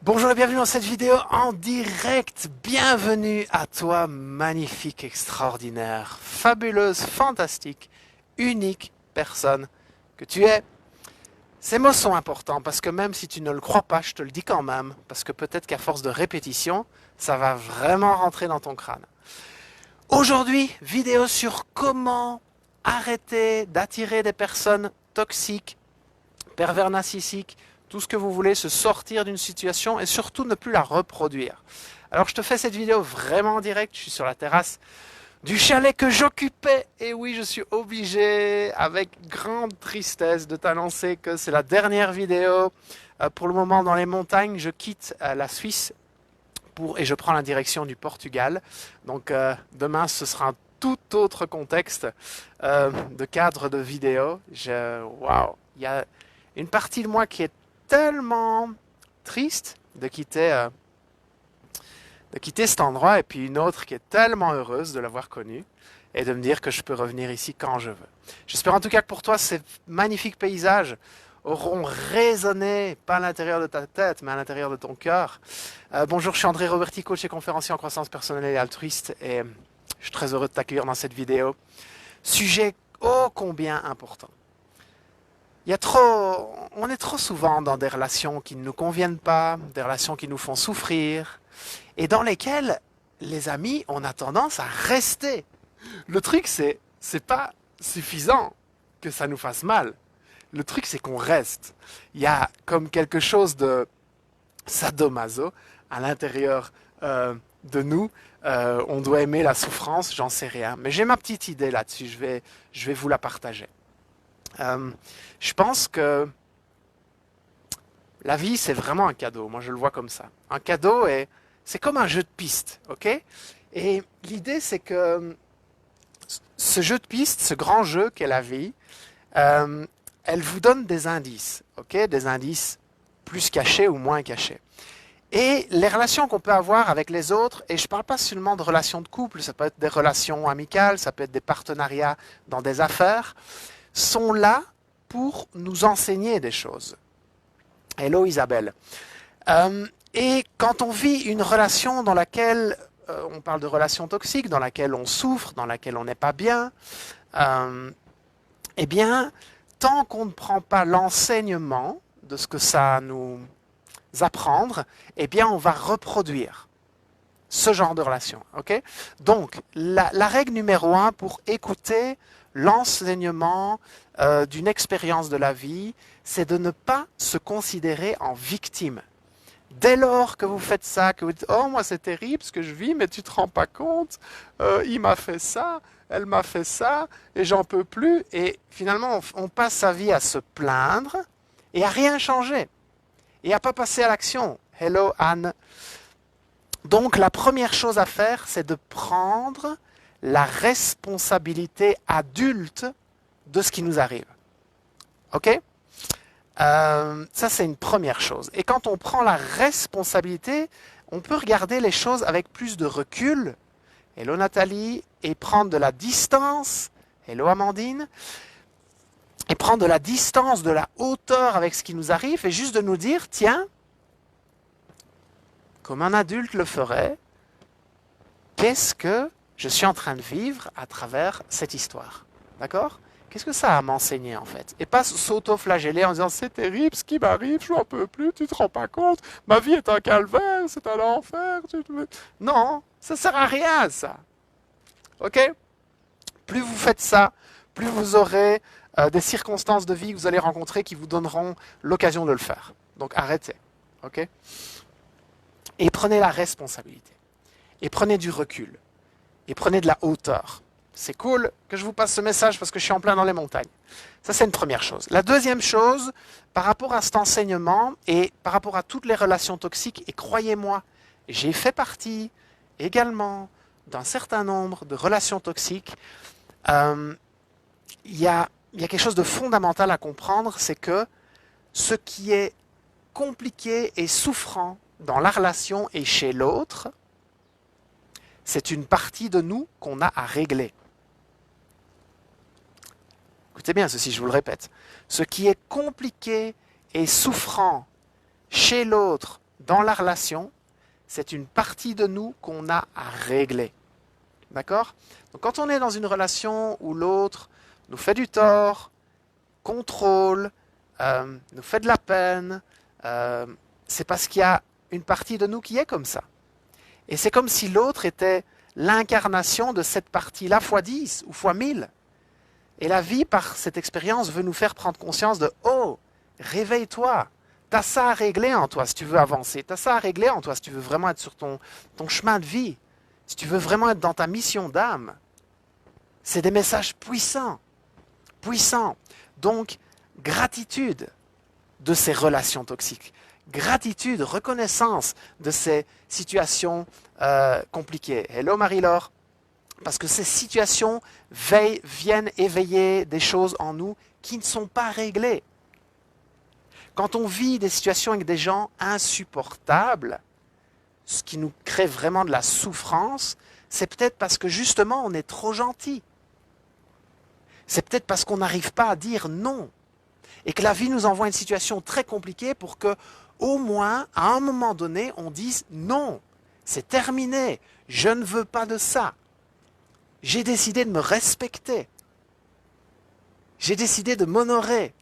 Bonjour et bienvenue dans cette vidéo en direct. Bienvenue à toi, magnifique, extraordinaire, fabuleuse, fantastique, unique personne que tu es. Ces mots sont importants parce que même si tu ne le crois pas, je te le dis quand même, parce que peut-être qu'à force de répétition, ça va vraiment rentrer dans ton crâne. Aujourd'hui, vidéo sur comment arrêter d'attirer des personnes toxiques, pervers narcissiques, tout ce que vous voulez, se sortir d'une situation et surtout ne plus la reproduire. Alors je te fais cette vidéo vraiment en direct, je suis sur la terrasse du chalet que j'occupais et oui, je suis obligé avec grande tristesse de t'annoncer que c'est la dernière vidéo pour le moment dans les montagnes. Je quitte la Suisse et je prends la direction du Portugal. Donc demain ce sera un tout autre contexte de cadre de vidéo. Waouh, il y a une partie de moi qui est tellement triste de quitter cet endroit et puis une autre qui est tellement heureuse de l'avoir connu et de me dire que je peux revenir ici quand je veux. J'espère en tout cas que pour toi ces magnifiques paysages auront résonné, pas à l'intérieur de ta tête, mais à l'intérieur de ton cœur. Bonjour, je suis André Roberti, coach et conférencier en croissance personnelle et altruiste et je suis très heureux de t'accueillir dans cette vidéo. Sujet ô combien important. On est trop souvent dans des relations qui ne nous conviennent pas, des relations qui nous font souffrir, et dans lesquelles, les amis, on a tendance à rester. Le truc, c'est pas suffisant que ça nous fasse mal. Le truc, c'est qu'on reste. Il y a comme quelque chose de sadomaso à l'intérieur de nous. On doit aimer la souffrance, j'en sais rien. Mais j'ai ma petite idée là-dessus, je vais vous la partager. Je pense que la vie, c'est vraiment un cadeau. Moi, je le vois comme ça. Un cadeau, et c'est comme un jeu de piste, ok? Et l'idée, c'est que ce jeu de piste, ce grand jeu qu'est la vie, elle vous donne des indices, ok? Des indices plus cachés ou moins cachés. Et les relations qu'on peut avoir avec les autres, et je ne parle pas seulement de relations de couple, ça peut être des relations amicales, ça peut être des partenariats dans des affaires, sont là pour nous enseigner des choses. Hello Isabelle. Et quand on vit une relation dans laquelle, on parle de relations toxiques, dans laquelle on souffre, dans laquelle on n'est pas bien, eh bien, tant qu'on ne prend pas l'enseignement de ce que ça nous apprendre, eh bien, on va reproduire ce genre de relation. Okay? Donc, la règle numéro 1 pour écouter l'enseignement d'une expérience de la vie, c'est de ne pas se considérer en victime. Dès lors que vous faites ça, que vous dites « Oh, moi c'est terrible ce que je vis, mais tu te rends pas compte, il m'a fait ça, elle m'a fait ça, et j'en peux plus. » Et finalement, on passe sa vie à se plaindre et à rien changer. Et à pas passer à l'action. Hello Anne. Donc la première chose à faire, c'est de prendre la responsabilité adulte de ce qui nous arrive. Ok? Ça, c'est une première chose. Et quand on prend la responsabilité, on peut regarder les choses avec plus de recul. Hello Nathalie. Et prendre de la distance. Hello Amandine. Et prendre de la distance, de la hauteur avec ce qui nous arrive et juste de nous dire, tiens, comme un adulte le ferait, qu'est-ce que je suis en train de vivre à travers cette histoire? D'accord? Qu'est-ce que ça a à m'enseigner en fait? Et pas s'auto-flageller en disant, c'est terrible ce qui m'arrive, je n'en peux plus, tu te rends pas compte, ma vie est un calvaire, c'est un enfer. Non, ça sert à rien ça. Ok? Plus vous faites ça, plus vous aurez des circonstances de vie que vous allez rencontrer qui vous donneront l'occasion de le faire. Donc arrêtez. Ok? Et prenez la responsabilité. Et prenez du recul. Et prenez de la hauteur. C'est cool que je vous passe ce message parce que je suis en plein dans les montagnes. Ça, c'est une première chose. La deuxième chose, par rapport à cet enseignement et par rapport à toutes les relations toxiques, et croyez-moi, j'ai fait partie également d'un certain nombre de relations toxiques. Il y a quelque chose de fondamental à comprendre, c'est que ce qui est compliqué et souffrant dans la relation et chez l'autre, c'est une partie de nous qu'on a à régler. Écoutez bien ceci, je vous le répète. Ce qui est compliqué et souffrant chez l'autre dans la relation, c'est une partie de nous qu'on a à régler. D'accord? Donc quand on est dans une relation où l'autre nous fait du tort, contrôle, nous fait de la peine, c'est parce qu'il y a une partie de nous qui est comme ça. Et c'est comme si l'autre était l'incarnation de cette partie-là fois 10 ou fois 1000. Et la vie, par cette expérience, veut nous faire prendre conscience de « Oh, réveille-toi, t'as ça à régler en toi si tu veux avancer, t'as ça à régler en toi si tu veux vraiment être sur ton chemin de vie, si tu veux vraiment être dans ta mission d'âme. » C'est des messages puissants, puissants. Donc, gratitude de ces relations toxiques. Gratitude, reconnaissance de ces situations compliquées. Hello Marie-Laure. Parce que ces situations viennent éveiller des choses en nous qui ne sont pas réglées. Quand on vit des situations avec des gens insupportables, ce qui nous crée vraiment de la souffrance, c'est peut-être parce que justement on est trop gentil. C'est peut-être parce qu'on n'arrive pas à dire non. Et que la vie nous envoie une situation très compliquée pour que, au moins, à un moment donné, on dise non, c'est terminé, je ne veux pas de ça. J'ai décidé de me respecter. J'ai décidé de m'honorer.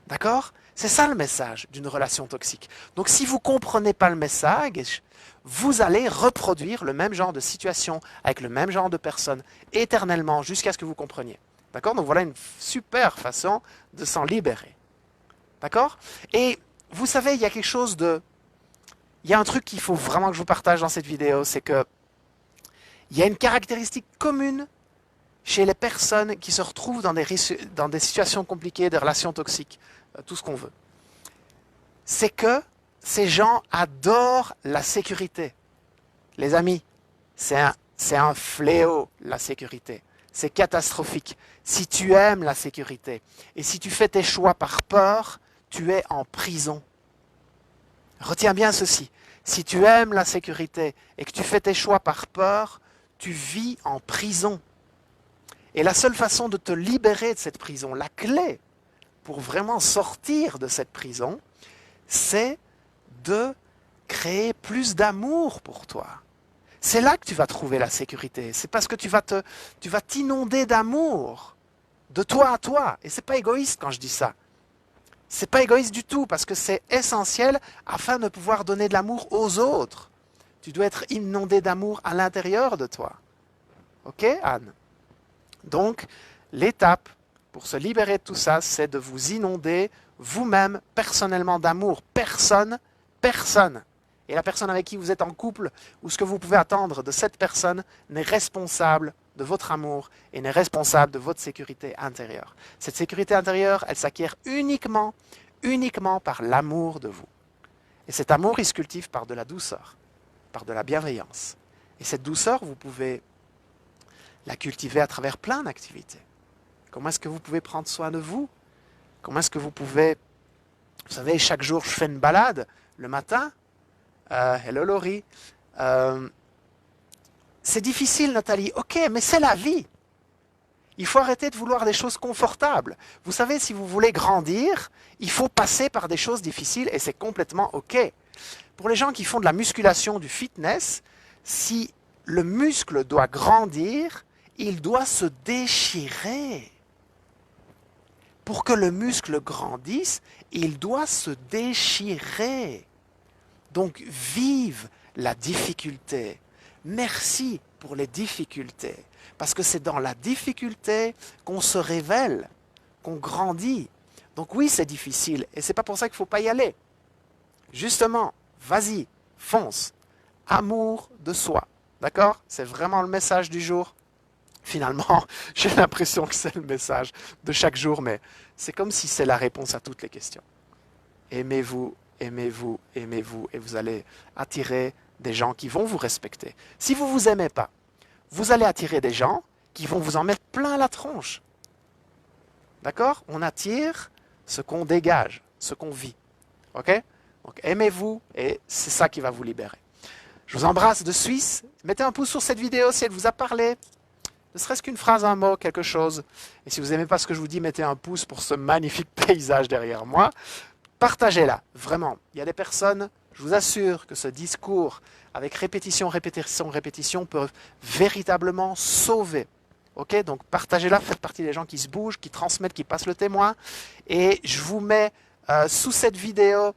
D'accord? C'est ça le message d'une relation toxique. Donc si vous ne comprenez pas le message, vous allez reproduire le même genre de situation avec le même genre de personnes éternellement jusqu'à ce que vous compreniez. D'accord? Donc voilà une super façon de s'en libérer. D'accord? Et vous savez, il y a quelque chose de... Il y a un truc qu'il faut vraiment que je vous partage dans cette vidéo, c'est que il y a une caractéristique commune chez les personnes qui se retrouvent dans des situations compliquées, des relations toxiques, tout ce qu'on veut. C'est que ces gens adorent la sécurité. Les amis, c'est un fléau, la sécurité. C'est catastrophique. Si tu aimes la sécurité et si tu fais tes choix par peur, tu es en prison. Retiens bien ceci. Si tu aimes la sécurité et que tu fais tes choix par peur, tu vis en prison. Et la seule façon de te libérer de cette prison, la clé pour vraiment sortir de cette prison, c'est de créer plus d'amour pour toi. C'est là que tu vas trouver la sécurité. C'est parce que tu vas t'inonder d'amour, de toi à toi. Et c'est pas égoïste quand je dis ça. C'est pas égoïste du tout, parce que c'est essentiel afin de pouvoir donner de l'amour aux autres. Tu dois être inondé d'amour à l'intérieur de toi. Ok, Anne? Donc, l'étape pour se libérer de tout ça, c'est de vous inonder vous-même personnellement d'amour. Personne. Et la personne avec qui vous êtes en couple, ou ce que vous pouvez attendre de cette personne, n'est responsable de votre amour et n'est responsable de votre sécurité intérieure. Cette sécurité intérieure, elle s'acquiert uniquement par l'amour de vous. Et cet amour, il se cultive par de la douceur, par de la bienveillance. Et cette douceur, vous pouvez la cultiver à travers plein d'activités. Comment est-ce que vous pouvez prendre soin de vous? Comment est-ce que vous pouvez... Vous savez, chaque jour, je fais une balade le matin. Hello Laurie. C'est difficile, Nathalie. Ok, mais c'est la vie. Il faut arrêter de vouloir des choses confortables. Vous savez, si vous voulez grandir, il faut passer par des choses difficiles et c'est complètement ok. Pour les gens qui font de la musculation, du fitness, si le muscle doit grandir, il doit se déchirer. Pour que le muscle grandisse, il doit se déchirer. Donc, vive la difficulté. Merci pour les difficultés. Parce que c'est dans la difficulté qu'on se révèle, qu'on grandit. Donc oui, c'est difficile. Et c'est pas pour ça qu'il ne faut pas y aller. Justement, vas-y, fonce. Amour de soi. D'accord? C'est vraiment le message du jour. Finalement, j'ai l'impression que c'est le message de chaque jour, mais c'est comme si c'est la réponse à toutes les questions. Aimez-vous, aimez-vous, aimez-vous, et vous allez attirer des gens qui vont vous respecter. Si vous ne vous aimez pas, vous allez attirer des gens qui vont vous en mettre plein la tronche. D'accord? On attire ce qu'on dégage, ce qu'on vit. Ok? Donc aimez-vous, et c'est ça qui va vous libérer. Je vous embrasse de Suisse. Mettez un pouce sur cette vidéo si elle vous a parlé. Ne serait-ce qu'une phrase, un mot, quelque chose. Et si vous n'aimez pas ce que je vous dis, mettez un pouce pour ce magnifique paysage derrière moi. Partagez-la, vraiment. Il y a des personnes, je vous assure que ce discours avec répétition, répétition, répétition peut véritablement sauver. Ok, donc partagez-la, faites partie des gens qui se bougent, qui transmettent, qui passent le témoin. Et je vous mets sous cette vidéo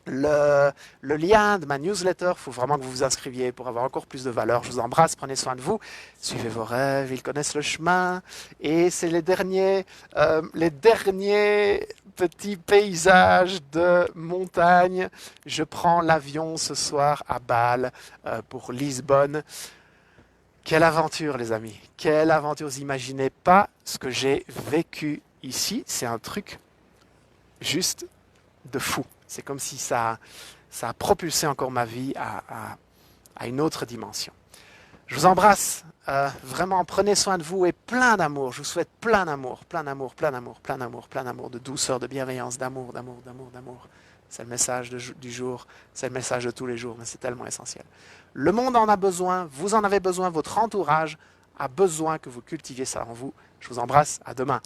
le lien de ma newsletter. Il faut vraiment que vous vous inscriviez pour avoir encore plus de valeur. Je vous embrasse, prenez soin de vous. Suivez vos rêves, ils connaissent le chemin. Et c'est les derniers petits paysages de montagne. Je prends l'avion ce soir à Bâle pour Lisbonne. Quelle aventure, les amis. Quelle aventure. Vous imaginez pas ce que j'ai vécu ici. C'est un truc juste de fou. C'est comme si ça a propulsé encore ma vie à une autre dimension. Je vous embrasse. Vraiment, prenez soin de vous et plein d'amour. Je vous souhaite plein d'amour, plein d'amour, plein d'amour, plein d'amour, plein d'amour, de douceur, de bienveillance, d'amour, d'amour, d'amour, d'amour. C'est le message du jour, c'est le message de tous les jours, mais c'est tellement essentiel. Le monde en a besoin, vous en avez besoin, votre entourage a besoin que vous cultiviez ça en vous. Je vous embrasse, à demain.